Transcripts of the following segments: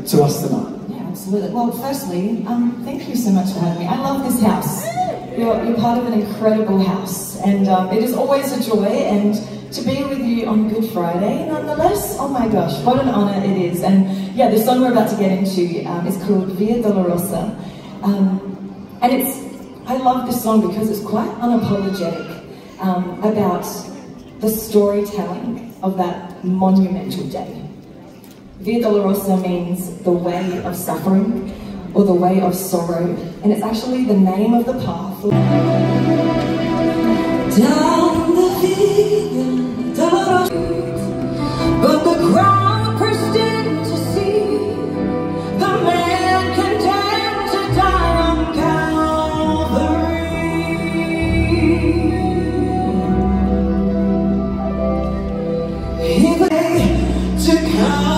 to us tonight. Yeah, absolutely. Well, firstly, thank you so much for having me. I love this house. You're part of an incredible house, and it is always a joy, and to be with you on Good Friday, nonetheless, oh my gosh, what an honour it is. And yeah, the song we're about to get into is called Via Dolorosa, and I love this song because it's quite unapologetic about the storytelling of that monumental day. Via Dolorosa means the way of suffering, or the way of sorrow, and it's actually the name of the path down the Via Dolorosa. But the crowd pressed in to see the man condemned to die on Calvary. He went to Calvary.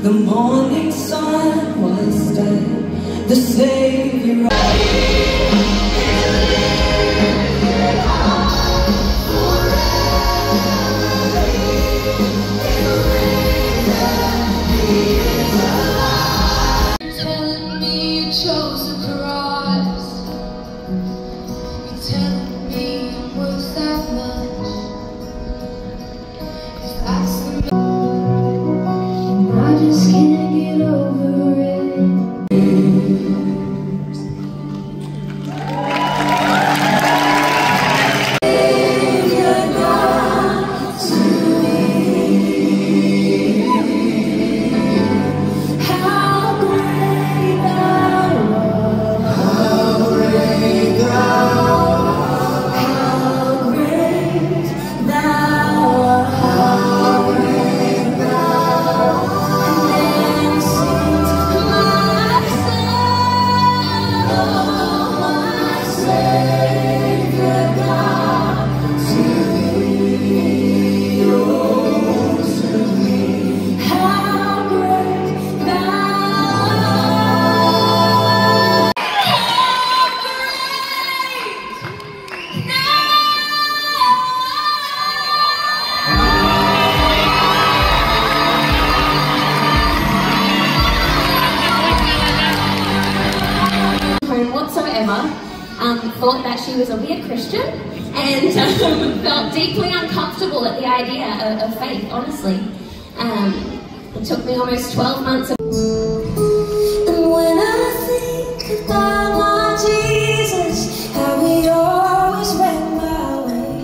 The morning sun was dead, the Savior telling me you chose the cross. You're telling me I'm worth that much. If that's the I just can't get over it. Savior God to me. How great thou art. How great thou art. How great thou art. How great thou whatsoever, thought that she was a weird Christian, and felt deeply uncomfortable at the idea of faith, honestly. It took me almost 12 months of and when I think about my Jesus, how he always went my way,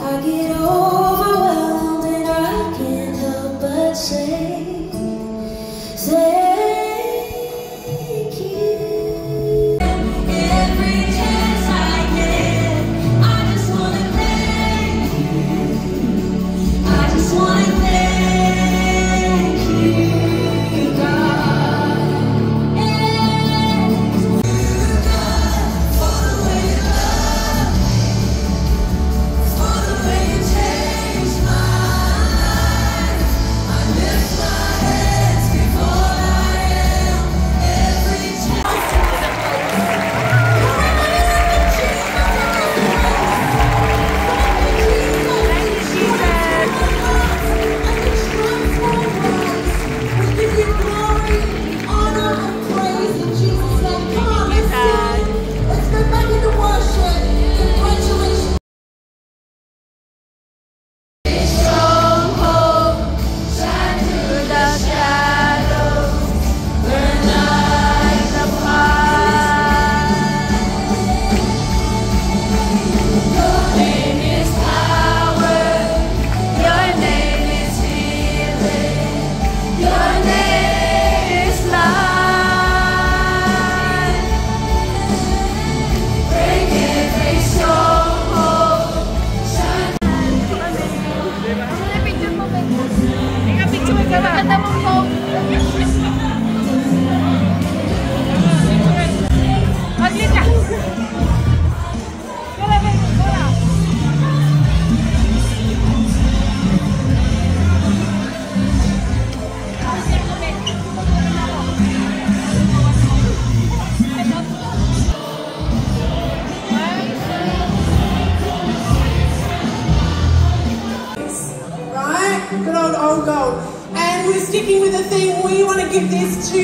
I get overwhelmed and I can't help but say God. the thing, we want to give this to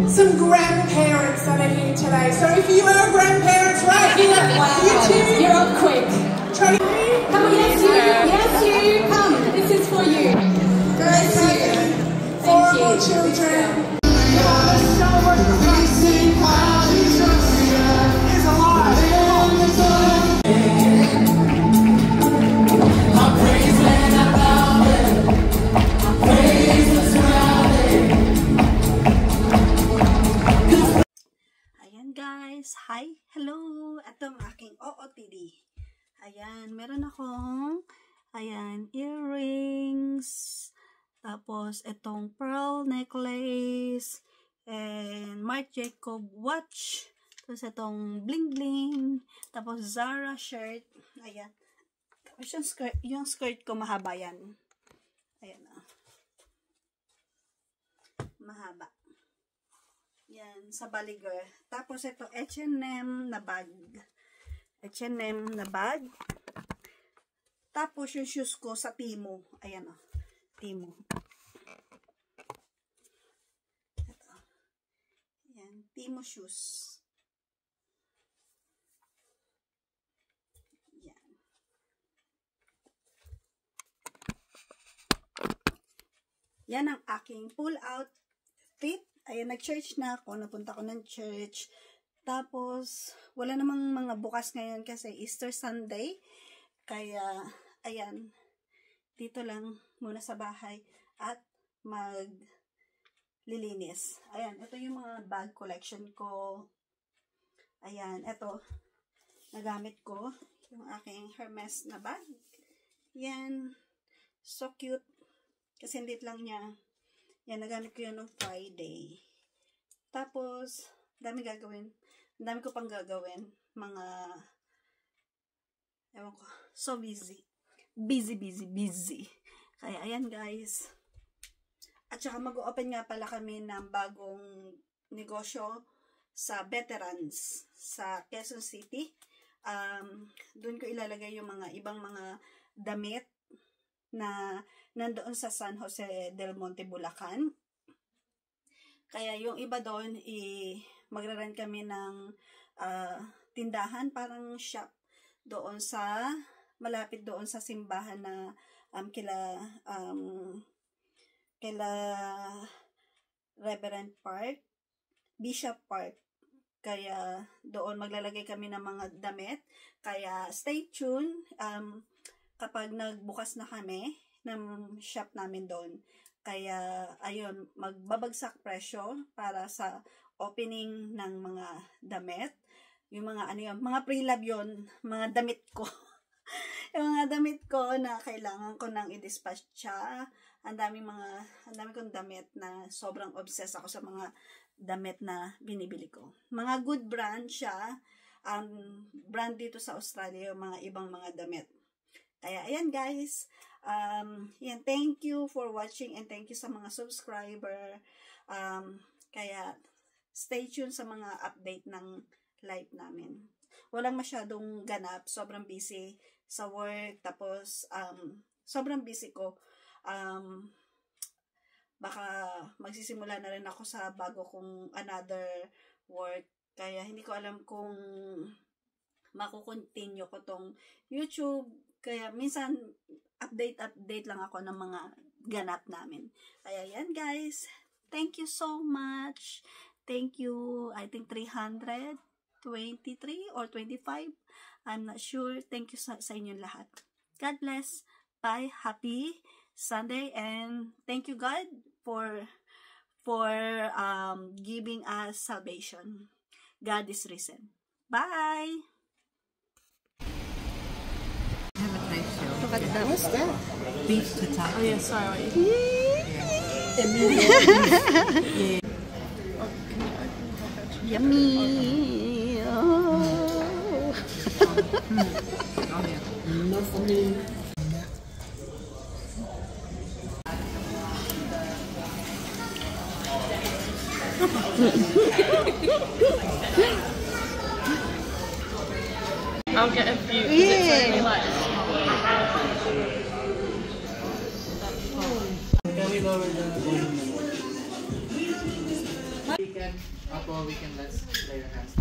some grandparents that are here today. So if you are grandparents right here, you two, You're up quick. try to Come on, yes you, come. This is for you. guys have horrible children. Guys, hi, hello, ito ang aking OOTD. Ayan, meron akong earrings, tapos itong pearl necklace, and Marc Jacob watch, tapos itong bling bling, tapos Zara shirt. Ayan, tapos yung skirt ko mahaba yan. Ayan, mahaba. Yan, sa Baliger. Tapos ito, H&M na bag. H&M na bag. Tapos yung shoes ko sa Temu. Ayan o. Temu. Ito. Yan, Temu shoes. Yan. Yan ang aking pull out fit. Ayan, nag-church na ako. Napunta ko ng church. Tapos, wala namang mga bukas ngayon kasi Easter Sunday. Kaya, ayan, dito lang muna sa bahay at maglilinis. Ayan, ito yung mga bag collection ko. Ayan, ito, nagamit ko yung aking Hermes na bag. Ayan, so cute. Kasi hindi lang niya. Yan, nagamit ko yun noong Friday. Tapos, dami gagawin. Ang dami ko pang gagawin. Mga, ewan ko, so busy. Busy. Kaya, ayan guys. At saka mag-open nga pala kami ng bagong negosyo sa Veterans sa Quezon City. Doon ko ilalagay yung mga ibang mga damit na nandoon sa San Jose del Monte, Bulacan. Kaya yung iba doon, magraran kami ng tindahan, parang shop doon sa, malapit doon sa simbahan na kila Reverend Park, Bishop Park. Kaya doon maglalagay kami ng mga damit. Kaya stay tuned. Kapag nagbukas na kami ng shop namin doon. Kaya, ayun, magbabagsak presyo para sa opening ng mga damit. Yung mga, ano yun, mga pre-love yun, mga damit ko. Yung mga damit ko na kailangan ko nang i-dispatch siya. Ang dami kong damit na sobrang obsessed ako sa mga damit na binibili ko. Mga good brand siya. Brand dito sa Australia, yung mga ibang mga damit. Kaya, ayan guys, yan, thank you for watching and thank you sa mga subscriber. Kaya, stay tuned sa mga update ng live namin. Walang masyadong ganap, sobrang busy sa work, tapos, sobrang busy ko. Baka magsisimula na rin ako sa bago kong another work. Kaya, hindi ko alam kung makukontinue ko tong YouTube. Kaya minsan update lang ako ng mga ganap namin. Kaya yan guys. Thank you so much. Thank you. I think 323 or 25. I'm not sure. Thank you sa inyong lahat. God bless. Bye. Happy Sunday and thank you God for giving us salvation. God is risen. Bye. What's that? Beef tataki. Oh yeah, sorry. Yummy. Oh. Oh yeah. Enough for me. I'll get a few. It's only like Can we lower the volume? let's lay your hands.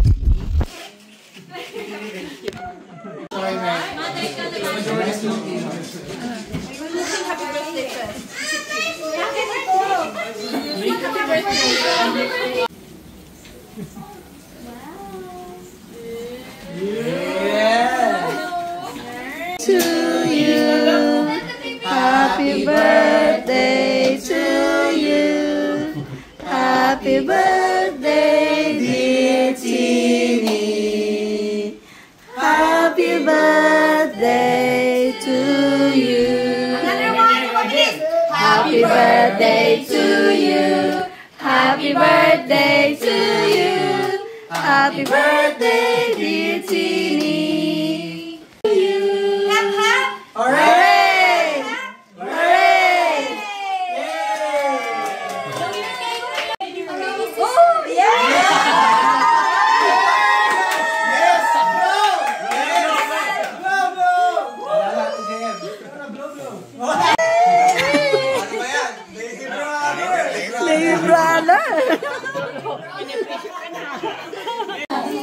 Sorry, man. Happy birthday to you. Happy birthday, dear Tini. Happy birthday to you. Happy birthday to you. Happy birthday to you. Happy birthday, dear Tini. Alright.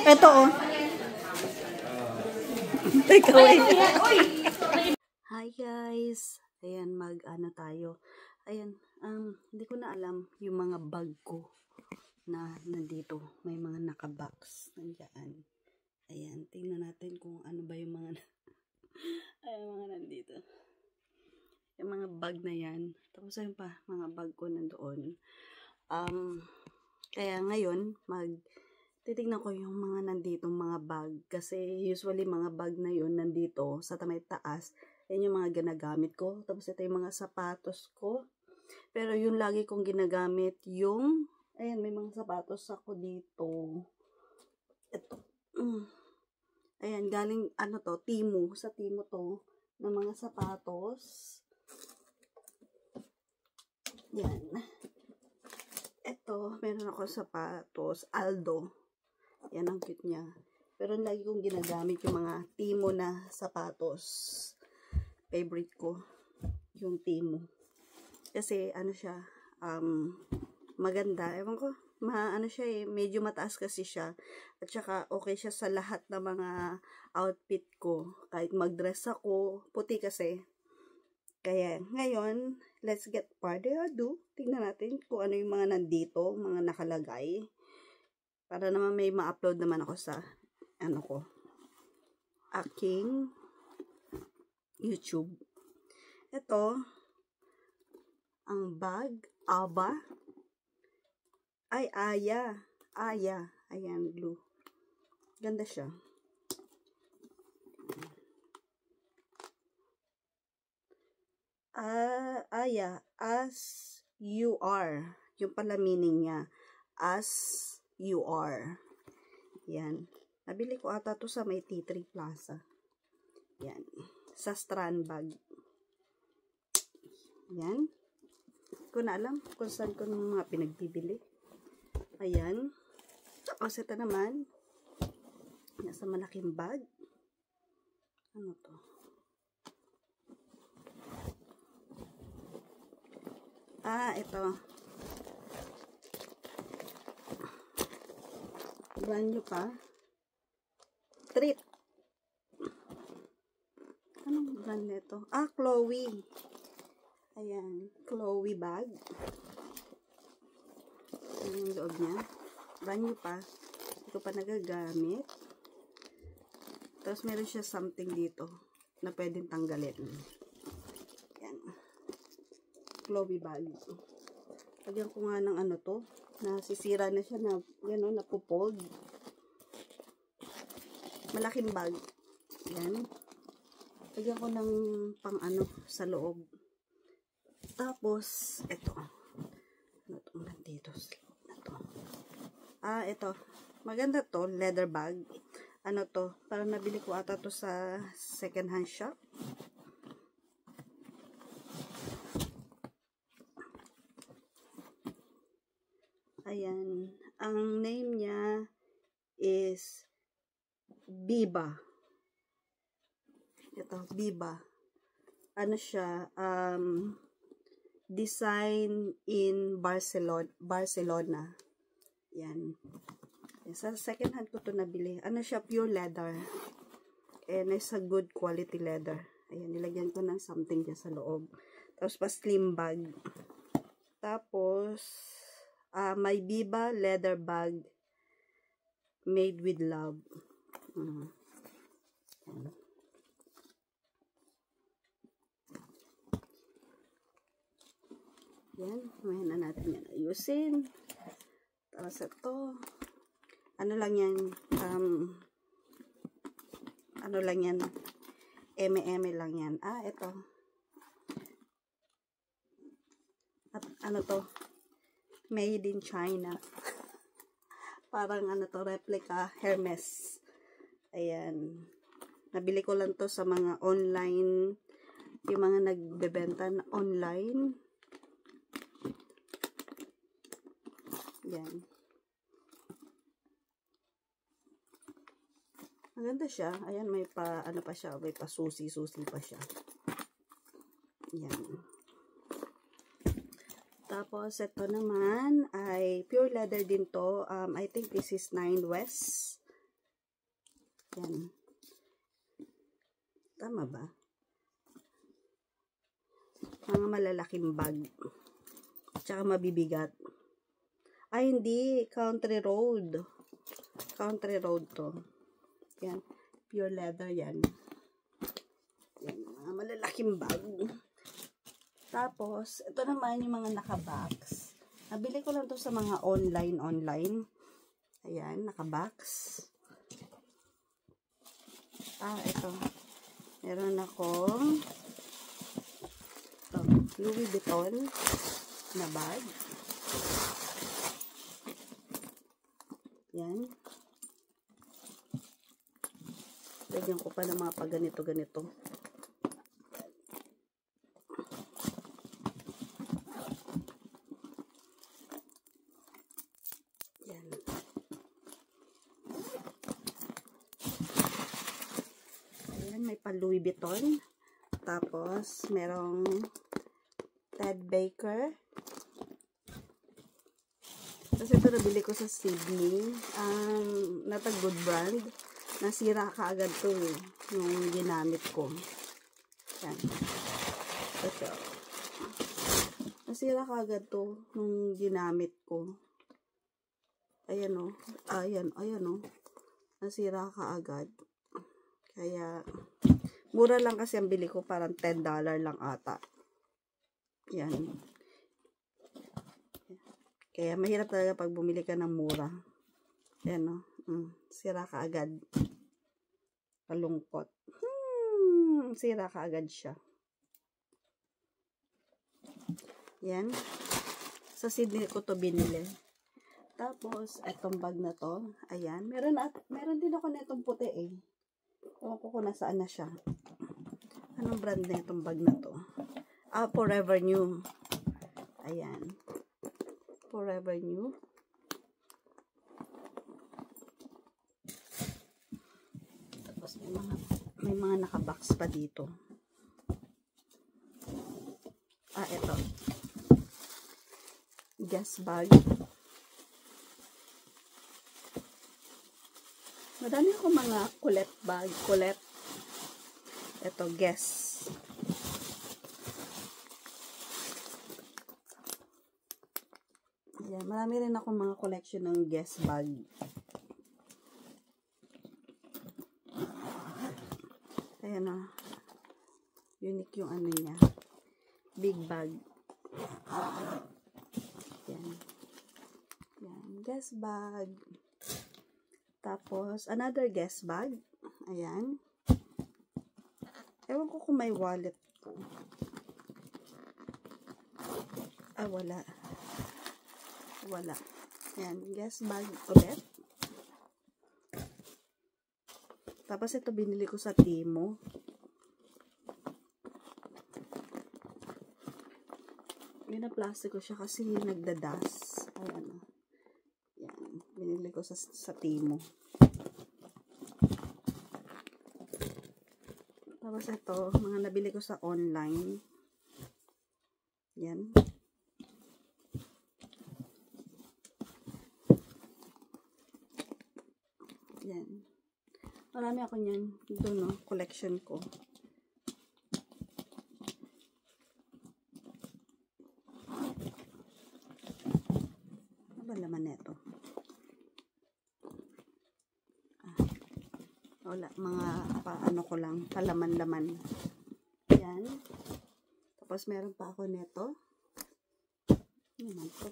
Ito oh. Hi guys. Ayan, mag-ano tayo. Ayan, hindi ko na alam yung mga bag ko na nandito. May mga nakabox. Nandiyan. Ayan, tingnan natin kung ano ba yung mga ay, mga nandito. Yung mga bag na yan. Tapos ayun pa, mga bag ko nandoon. Kaya ngayon, titignan ko yung mga nanditong mga bag. Kasi usually mga bag na yun nandito sa tamay taas. Yan yung mga ginagamit ko. Tapos ito yung mga sapatos ko. Pero yung lagi kong ginagamit yung, ayan, may mga sapatos ako dito. Ito. Ayan, galing, ano to, Temu. Sa Temu to, ng mga sapatos. Yan. Ito, meron ako sapatos, Aldo. Yan ang cute niya. Pero lagi kong ginagamit yung mga Temu na sapatos. Favorite ko yung Temu. Kasi ano siya, maganda. Ewan ko, ano siya eh, medyo mataas kasi siya. At saka okay siya sa lahat ng mga outfit ko. Kahit mag-dress ako, puti kasi. Kaya ngayon, let's get further ado. Tingnan natin kung ano yung mga nandito, mga nakalagay. Para naman may ma-upload naman ako sa ano ko, aking YouTube. Ito, ang bag, Aba. Ay, Aya. Aya. Ayan, blue. Ganda siya. Aya. As you are. Yung pala meaning niya. As you are. Yan. Nabili ko ata to sa may T3 Plaza. Yan. Sa Strand bag. Yan. Hindi ko na alam kung saan ko mga pinagbibili. Ayan. Tapos ito naman. Nasa malaking bag. Ano to? Ito. Brand nyo pa. Treat. Anong brand nito? Chloe. Ayan. Chloe bag. Ayan yung loob niya. Brand nyo pa. Hindi ko pa nagagamit. Tapos meron siya something dito na pwedeng tanggalin. Ayan. Chloe bag. Lagyan ko nga ng ano to. Nasisira na siya na, yan o, napupold. Malaking bag. Yan. Lagyan ko ng pang ano sa loob. Tapos, ito. Ano to? Nandito sa loob na to. Ito. Maganda to. Leather bag. Ano to? Parang nabili ko ata to sa second hand shop. Ayan. Ang name niya is Biba. Ito, Biba. Ano siya? Design in Barcelona. Yan. Sa second hand ko to nabili. Ano siya? Pure leather. And it's a good quality leather. Ayan, nilagyan ko ng something dyan sa loob. Tapos pa slim bag. Tapos, may Biba leather bag made with love. Yan, may na natin yan ayusin. Tapos ito, ano lang yan, ano lang yan, eme lang yan. Ito. At ano to, made in China. Parang ano to, replica Hermes. Ayan. Nabili ko lang to sa mga online, yung mga nagbebenta na online. Yan. Maganda siya. Ayan, may pa, ano pa siya, may pa susi pa siya. Yan. Tapos, ito naman ay pure leather din to. I think this is 9 West. Yan. Tama ba? Mga malalaking bag. Tsaka mabibigat. Ay, hindi. Country Road. Country Road to. Yan. Pure leather yan. Yan. Mga malalaking bag. Tapos, ito naman yung mga naka-box. Nabili ko lang to sa mga online. Ayan, naka-box. Ito. Meron akong Louis Vuitton na bag. Yan. Lagyan ko pa ng mga pag-ganito-ganito. Yan. Ayan, may pa Louis Vuitton. Tapos, merong Ted Baker. Tapos ito nabili ko sa Sydney. Not a good brand. Nasira kaagad to yung ginamit ko. Yan. Ito. Nasira kaagad to nung ginamit ko. Ayan o. Ayan o. Nasira kaagad. Kaya, mura lang kasi ang bili ko. Parang $10 lang ata. Yan. Kaya mahirap talaga pag bumili ka ng mura. Ayan o. Sira ka agad. Kalungkot. Sira ka agad siya. Yan. Sa Sydney ko to binili. Tapos, etong bag na to. Ayan. Meron din ako na itong puti eh. Ewan ko kung nasaan na siya. Anong brand na itong bag na to? Forever New. Ayan. Forever New. Tapos may mga nakabox pa dito. Ito. Guess bag. Madami ako mga Colette bag. Colette. Ito, Guess. Yan, marami rin ako mga collection ng Guess bag. Ayan o. Unique yung ano niya. Big bag. Yan. Yan. Guess bag. Tapos, another Guess bag. Ayan. Ewan ko kung may wallet po. Wala. Wala. Yan. Guess bag ulit. Tapos, ito binili ko sa Timo. Plastic ko siya kasi nagdadas. Ayan. Yan. Binili ko sa Timo. Tapos ito, mga nabili ko sa online. Yan. Yan. Marami ako niyan. Ito, no? Collection ko. Ano ba laman neto? Wala. Mga paano ko lang. Palaman-laman. Yan. Tapos meron pa ako neto. Ano naman to?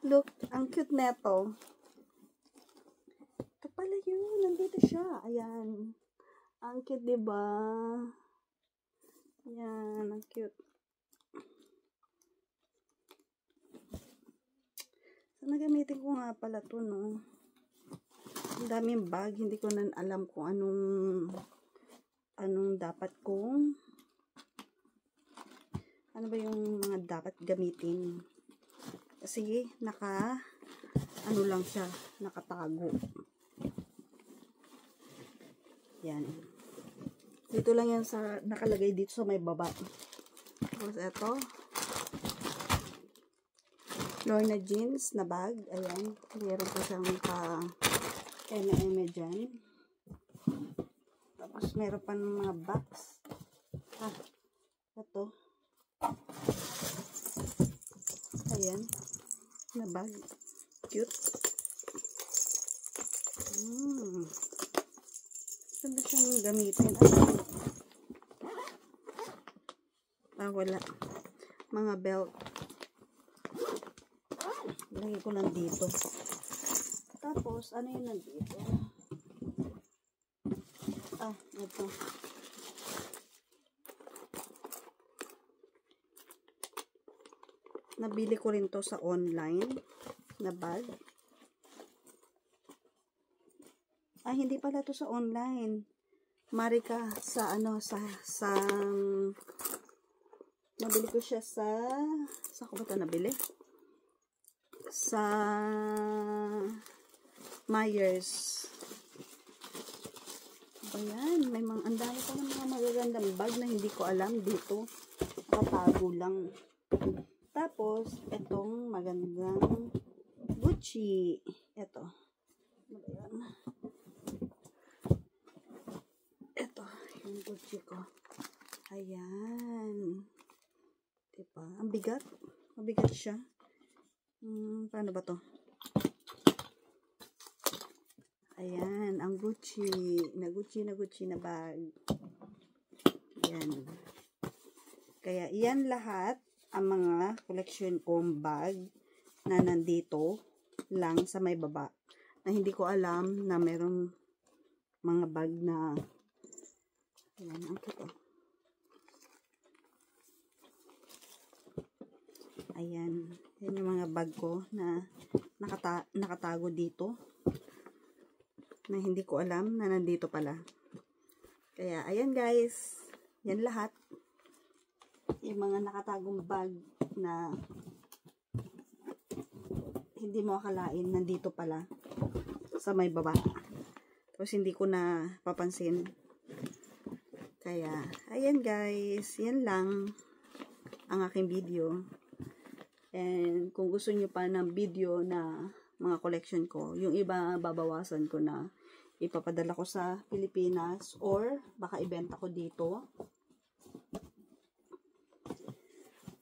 Look, ang cute neto. Ito pala yun. Nandito siya. Ayan. Ang cute, diba? Ayan. Ang cute. Sana gamitin ko nga pala to, no? Ang daming bag. Hindi ko na alam kung anong dapat kong ano ba yung mga dapat gamitin. Kasi ano lang siya, nakatago. Yan. Dito lang yan sa, nakalagay dito sa may baba. Tapos ito. Lorna jeans na bag. Ayan. Meron pa siyang eme dyan. Tapos meron pa ng mga box. Ito. Ayan. Na bag. Cute. Saan siyang gamitin? Wala. Mga belt. Lagay ko lang dito. Tapos, ano yun nandito? Ito. Nabili ko rin to sa online na bag. Hindi pala to sa online. Marika sa nabili ko siya saan ko ba ito nabili? Sa Myers. Ayan, may mga andami pa ng mga magagandang bag na hindi ko alam dito. Katago lang. Tapos, itong magandang Gucci. Ito. Ito, yung Gucci ko. Ayan. Diba? Ang bigat. Mabigat siya. Paano ba to? Ayan, ang Gucci. Na Gucci na bag. Ayan. Kaya, iyan lahat ang mga collection kong bag na nandito lang sa may baba. Na hindi ko alam na merong mga bag na ayan, ang cute. Ayan. Yan yung mga bag ko na nakatago dito. Na hindi ko alam na nandito pala. Kaya, ayan guys. Yan lahat. Yung mga nakatagong bag na hindi mo akalain nandito pala sa may baba. Tapos hindi ko na papansin. Kaya, ayan guys. Yan lang ang aking video. And kung gusto nyo pa ng video na mga collection ko, yung iba babawasan ko na ipapadala ko sa Pilipinas or baka ibenta ko dito.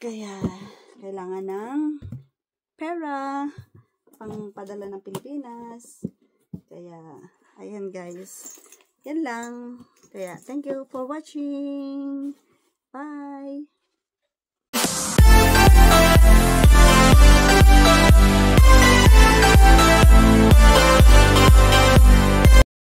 Kaya, kailangan ng pera pang padala ng Pilipinas. Kaya, ayan guys. Yan lang. Kaya, thank you for watching. Bye!